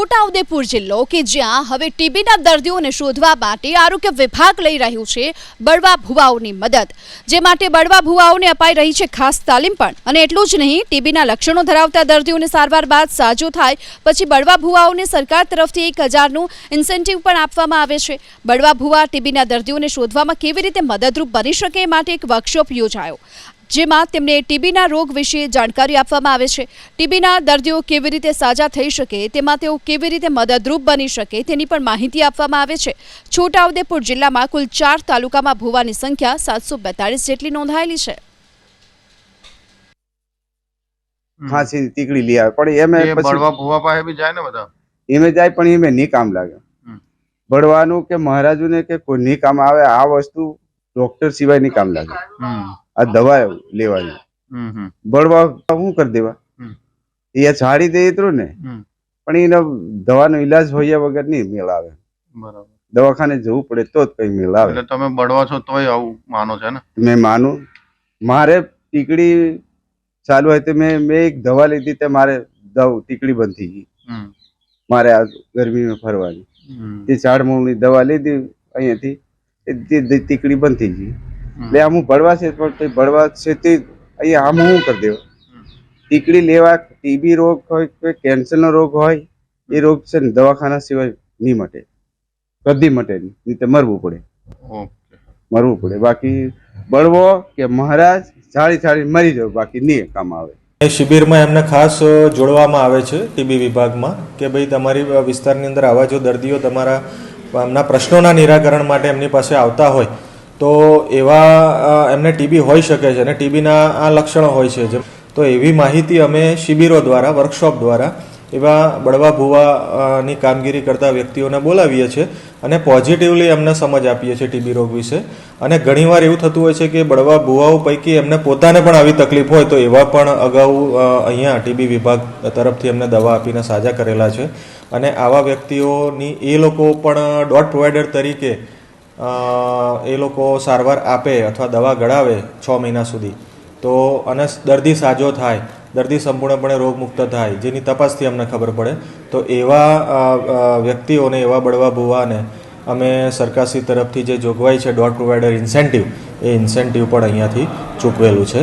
છોટાઉદેપુર જિલ્લો કે જ્યાં હવે ટીબીના દર્દીઓને શોધવા માટે આરોગ્ય વિભાગ લઈ રહ્યું છે બળવા ભુવાઓની મદદ, જે માટે બળવા ભુવાઓને અપાઈ રહી છે ખાસ તાલીમ પણ। અને એટલું જ નહીં, ટીબીના લક્ષણો ધરાવતા દર્દીઓને સારવાર બાદ સાજો થાય પછી બળવા ભુવાઓને સરકાર તરફથી 1000નું ઇન્સેન્ટિવ પણ આપવામાં આવે છે। બળવા ભુવા ટીબીના દર્દીઓને શોધવામાં કેવી રીતે મદદરૂપ બની શકે એ માટે એક વર્કશોપ યોજાયો, જેમાં તેમને ટીબીના રોગ વિશે જાણકારી આપવામાં આવે છે। ટીબીના દર્દીઓ કેવી રીતે સાજા થઈ શકે, તેમાં તેઓ કેવી રીતે મદદરૂપ બની શકે તેની પણ માહિતી આપવામાં આવે છે। છોટાઉદેપુર જિલ્લામાં કુલ 4 તાલુકામાં ભુવાની સંખ્યા 742 જેટલી નોંધાયેલી છે। ખાંસી તીકડી લઈ આવે પણ એમે એ બળવા ભુવા પાસે બી જાય ને બધા એમે જાય પણ એમે નહીં કામ લાગે। બળવાનું કે મહારાજુને કે કોઈ નહીં કામ આવે આ વસ્તુ ડોક્ટર સિવાય નહીં કામ લાગે। આ દવા લેવાની બળવા શું કરી દેવા એ છાડી દે તો ને પણ એને દવાનો ઈલાજ હોયા વગર નહીં મેળ આવે। બરાબર, દવાખાને જવું પડે તો જ કઈ મેળ આવે। એટલે તમે બળવા છો તોય આવું માનો છે ને? મેં માનું, મારે ટીકડી ચાલુ હોય તો મેં એક દવા લીધી તો મારે ટીકડી બંધ થઈ ગઈ। મારે આ ગરમીમાં ફરવાની તે ઝાડમૂળની દવા લીધી અહીંયાથી ટીકડી બંધ થઈ ગઈ। એટલે આમ બળવા છે પણ બળવા છે તે અહીંયા આમ શું કરી દેવા ટીકડી લેવા। ટીબી રોગ હોય કોઈ કેન્સરનો રોગ હોય એ રોગ છે ને દવાખાના સિવાય નહીં મટે, કદી મટે નહીં તો મરવું પડે। બાકી બળવો કે મહારાજ છાળી મરી જાવ, બાકી નહીં કામ આવે। શિબિરમાં એમને ખાસ જોડવામાં આવે છે ટીબી વિભાગમાં કે ભાઈ તમારી વિસ્તારની અંદર આવા જો દર્દીઓ તમારા એમના પ્રશ્નોના નિરાકરણ માટે એમની પાસે આવતા હોય તો એવા એમને ટીબી હોઈ શકે છે અને ટીબીના આ લક્ષણો હોય છે। તો એવી માહિતી અમે શિબિરો દ્વારા, વર્કશોપ દ્વારા એવા બળવા ભુવાની કામગીરી કરતા વ્યક્તિઓને બોલાવીએ છીએ અને પોઝિટિવલી એમને સમજ આપીએ છીએ ટીબી રોગ વિશે। અને ઘણીવાર એવું થતું હોય છે કે બળવા ભુવાઓ પૈકી એમને પોતાને પણ આવી તકલીફ હોય તો એવા પણ અગાઉ અહીંયા ટીબી વિભાગ તરફથી એમને દવા આપીને સાજા કરેલા છે। અને આવા વ્યક્તિઓની એ લોકો પણ ડોટ પ્રોવાઈડર તરીકે એ લોકો સારવાર આપે અથવા દવા ગળાવે 6 મહિના સુધી તો અને દર્દી સાજો થાય, દર્દી સંપૂર્ણપણે રોગમુક્ત થાય, જેની તપાસથી અમને ખબર પડે તો એવા વ્યક્તિઓને, એવા બળવા ભુવાને અમે સરકારશ્રી તરફથી જે જોગવાઈ છે ડોટ પ્રોવાઈડર ઇન્સેન્ટિવ, એ ઇન્સેન્ટિવ પણ અહીંયાથી ચૂકવેલું છે।